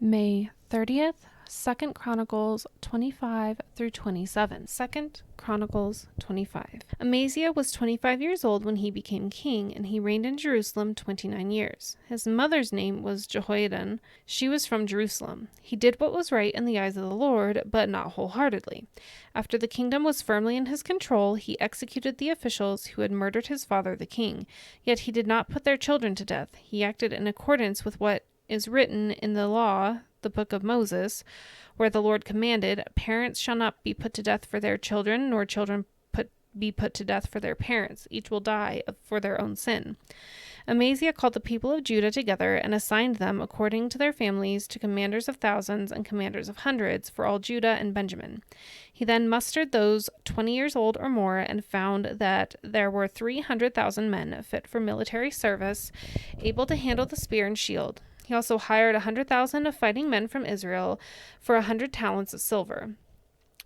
May 30th, 2nd Chronicles 25 through 27. 2nd Chronicles 25. Amaziah was 25 years old when he became king, and he reigned in Jerusalem 29 years. His mother's name was Jehoiadan. She was from Jerusalem. He did what was right in the eyes of the Lord, but not wholeheartedly. After the kingdom was firmly in his control, he executed the officials who had murdered his father the king. Yet he did not put their children to death. He acted in accordance with what is written in the law, the book of Moses, where the Lord commanded, "Parents shall not be put to death for their children, nor children be put to death for their parents. Each will die for their own sin." Amaziah called the people of Judah together and assigned them according to their families to commanders of thousands and commanders of hundreds for all Judah and Benjamin. He then mustered those 20 years old or more and found that there were 300,000 men fit for military service, able to handle the spear and shield. He also hired 100,000 of fighting men from Israel for 100 talents of silver.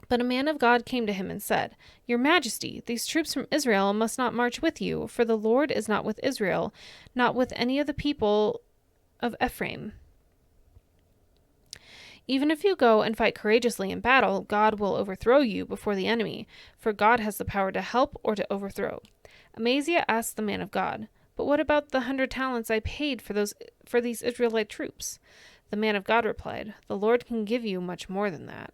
But a man of God came to him and said, "Your Majesty, these troops from Israel must not march with you, for the Lord is not with Israel, not with any of the people of Ephraim. Even if you go and fight courageously in battle, God will overthrow you before the enemy, for God has the power to help or to overthrow." Amaziah asked the man of God, "But what about the 100 talents I paid for these Israelite troops?" The man of God replied, "The Lord can give you much more than that."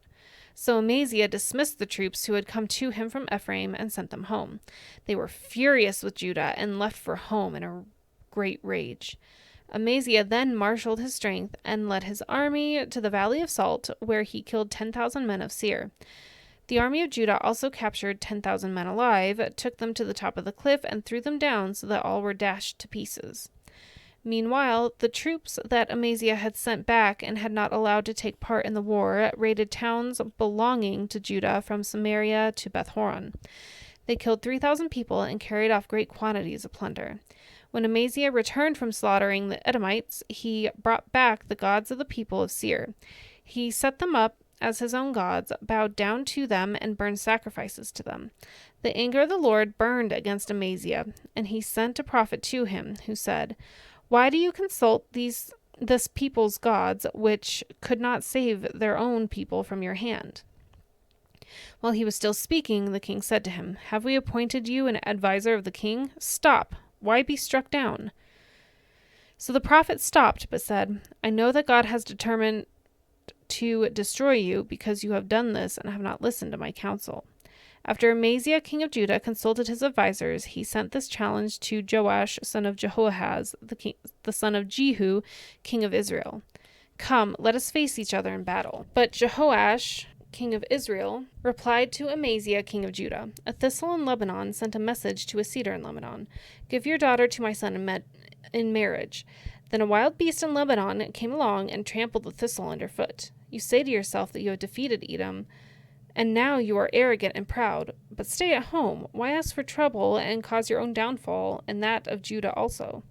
So Amaziah dismissed the troops who had come to him from Ephraim and sent them home. They were furious with Judah and left for home in a great rage. Amaziah then marshaled his strength and led his army to the Valley of Salt, where he killed 10,000 men of Seir. The army of Judah also captured 10,000 men alive, took them to the top of the cliff, and threw them down so that all were dashed to pieces. Meanwhile, the troops that Amaziah had sent back and had not allowed to take part in the war raided towns belonging to Judah from Samaria to Beth-horon. They killed 3,000 people and carried off great quantities of plunder. When Amaziah returned from slaughtering the Edomites, he brought back the gods of the people of Seir. He set them up as his own gods, bowed down to them, and burned sacrifices to them. The anger of the Lord burned against Amaziah, and he sent a prophet to him, who said, "Why do you consult this people's gods, which could not save their own people from your hand?" While he was still speaking, the king said to him, "Have we appointed you an advisor of the king? Stop! Why be struck down?" So the prophet stopped, but said, "I know that God has determined to destroy you because you have done this and have not listened to my counsel." After Amaziah, king of Judah, consulted his advisors, he sent this challenge to Joash, son of Jehoahaz, the son of Jehu, king of Israel. "Come, let us face each other in battle." But Jehoash, king of Israel, replied to Amaziah, king of Judah, "A thistle in Lebanon sent a message to a cedar in Lebanon. Give your daughter to my son in marriage. Then a wild beast in Lebanon came along and trampled the thistle underfoot. You say to yourself that you have defeated Edom, and now you are arrogant and proud. But stay at home. Why ask for trouble and cause your own downfall, and that of Judah also?"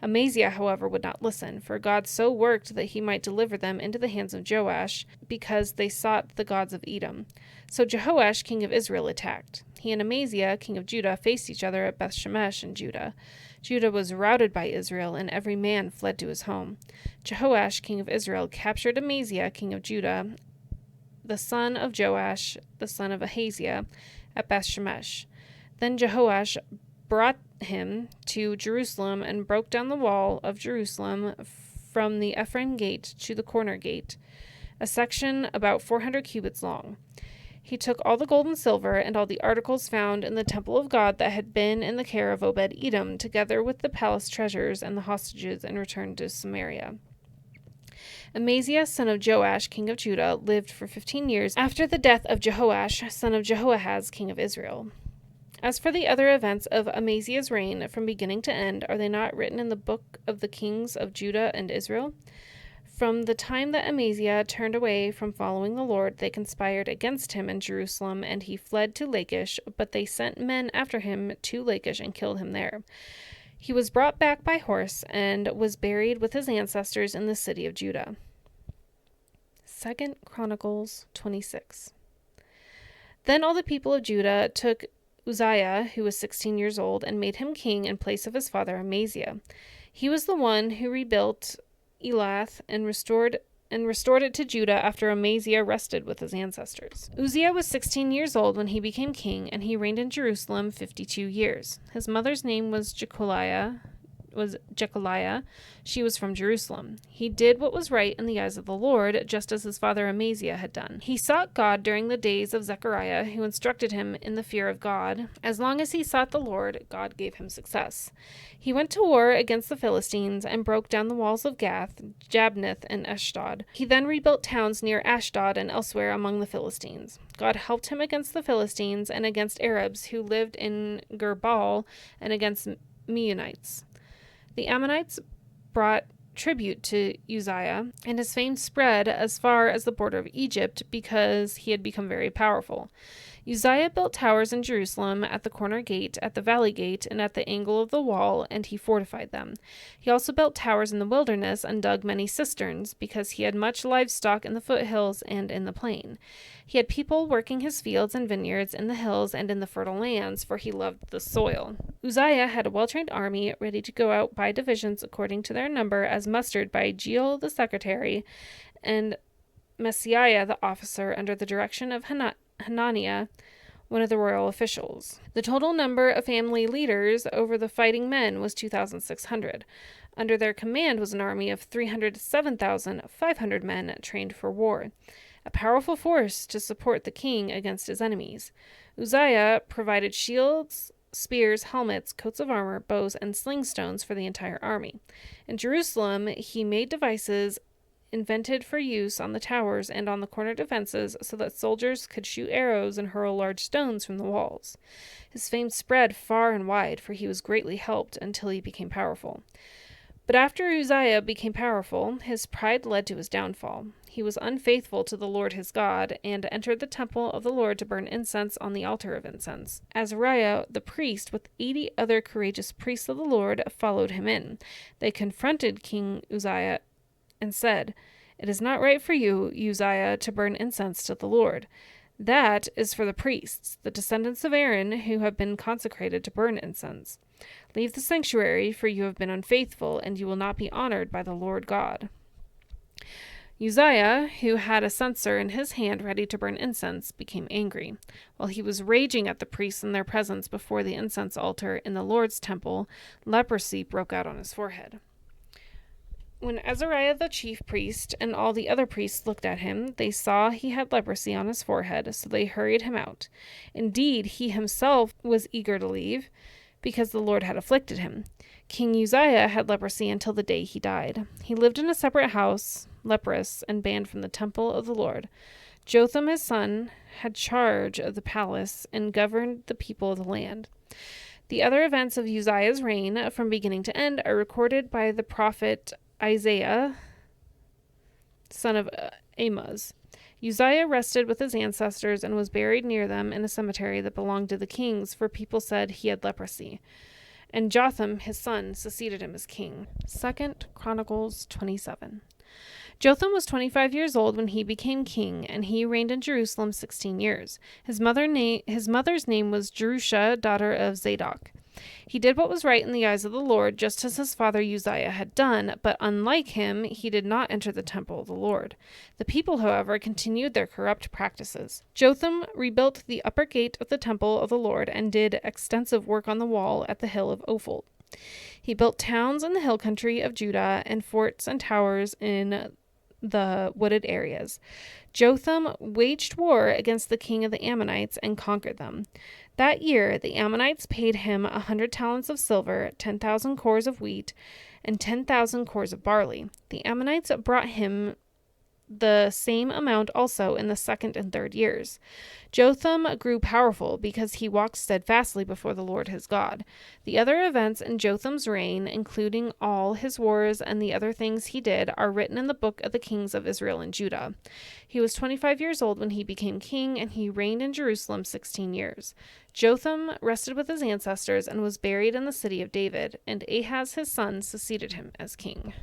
Amaziah, however, would not listen, for God so worked that he might deliver them into the hands of Joash, because they sought the gods of Edom. So Jehoash, king of Israel, attacked. He and Amaziah, king of Judah, faced each other at Beth-shemesh in Judah. Judah was routed by Israel, and every man fled to his home. Jehoash, king of Israel, captured Amaziah, king of Judah, the son of Joash, the son of Ahaziah, at Beth-shemesh. Then Jehoash brought him to Jerusalem and broke down the wall of Jerusalem from the Ephraim gate to the corner gate, a section about 400 cubits long. He took all the gold and silver and all the articles found in the temple of God that had been in the care of Obed-Edom, together with the palace treasures and the hostages, and returned to Samaria. Amaziah, son of Joash, king of Judah, lived for 15 years after the death of Jehoash, son of Jehoahaz, king of Israel. As for the other events of Amaziah's reign, from beginning to end, are they not written in the book of the kings of Judah and Israel? From the time that Amaziah turned away from following the Lord, they conspired against him in Jerusalem, and he fled to Lachish, but they sent men after him to Lachish and killed him there. He was brought back by horse and was buried with his ancestors in the city of Judah. 2nd Chronicles 26. Then all the people of Judah took Uzziah, who was 16 years old, and made him king in place of his father Amaziah. He was the one who rebuilt Elath and restored and restored it to Judah after Amaziah rested with his ancestors. Uzziah was 16 years old when he became king, and he reigned in Jerusalem 52 years. His mother's name was Jecholiah. She was from Jerusalem. He did what was right in the eyes of the Lord, just as his father Amaziah had done. He sought God during the days of Zechariah, who instructed him in the fear of God. As long as he sought the Lord, God gave him success. He went to war against the Philistines and broke down the walls of Gath, Jabneth, and Ashdod. He then rebuilt towns near Ashdod and elsewhere among the Philistines. God helped him against the Philistines and against Arabs who lived in Gerbal and against Meunites. The Ammonites brought tribute to Uzziah, and his fame spread as far as the border of Egypt because he had become very powerful. Uzziah built towers in Jerusalem at the corner gate, at the valley gate, and at the angle of the wall, and he fortified them. He also built towers in the wilderness and dug many cisterns, because he had much livestock in the foothills and in the plain. He had people working his fields and vineyards in the hills and in the fertile lands, for he loved the soil. Uzziah had a well-trained army ready to go out by divisions according to their number, as mustered by Jeiel the secretary and Messiah the officer, under the direction of Hananiah, one of the royal officials. The total number of family leaders over the fighting men was 2,600. Under their command was an army of 307,500 men trained for war, a powerful force to support the king against his enemies. Uzziah provided shields, spears, helmets, coats of armor, bows, and sling stones for the entire army. In Jerusalem, he made devices invented for use on the towers and on the corner defenses so that soldiers could shoot arrows and hurl large stones from the walls. His fame spread far and wide, for he was greatly helped until he became powerful. But after Uzziah became powerful, his pride led to his downfall. He was unfaithful to the Lord his God, and entered the temple of the Lord to burn incense on the altar of incense. Azariah the priest, with 80 other courageous priests of the Lord, followed him in. They confronted King Uzziah and said, "It is not right for you, Uzziah, to burn incense to the Lord. That is for the priests, the descendants of Aaron, who have been consecrated to burn incense. Leave the sanctuary, for you have been unfaithful, and you will not be honored by the Lord God." Uzziah, who had a censer in his hand ready to burn incense, became angry. While he was raging at the priests in their presence before the incense altar in the Lord's temple, leprosy broke out on his forehead. When Azariah the chief priest and all the other priests looked at him, they saw he had leprosy on his forehead, so they hurried him out. Indeed, he himself was eager to leave, because the Lord had afflicted him. King Uzziah had leprosy until the day he died. He lived in a separate house, leprous, and banned from the temple of the Lord. Jotham his son had charge of the palace and governed the people of the land. The other events of Uzziah's reign, from beginning to end, are recorded by the prophet Isaiah, son of Amoz. Uzziah rested with his ancestors and was buried near them in a cemetery that belonged to the kings, for people said he had leprosy. And Jotham, his son, succeeded him as king. 2 Chronicles 27. Jotham was 25 years old when he became king, and he reigned in Jerusalem 16 years. His mother's name was Jerusha, daughter of Zadok. He did what was right in the eyes of the Lord, just as his father Uzziah had done, but unlike him, he did not enter the temple of the Lord. The people, however, continued their corrupt practices. Jotham rebuilt the upper gate of the temple of the Lord and did extensive work on the wall at the hill of Ophel. He built towns in the hill country of Judah and forts and towers in the wooded areas. Jotham waged war against the king of the Ammonites and conquered them. That year, the Ammonites paid him 100 talents of silver, 10,000 cores of wheat, and 10,000 cores of barley. The Ammonites brought him the same amount also in the second and third years. Jotham grew powerful because he walked steadfastly before the Lord his God. The other events in Jotham's reign, including all his wars and the other things he did, are written in the book of the kings of Israel and Judah. He was 25 years old when he became king, and he reigned in Jerusalem 16 years. Jotham rested with his ancestors and was buried in the city of David, and Ahaz his son succeeded him as king.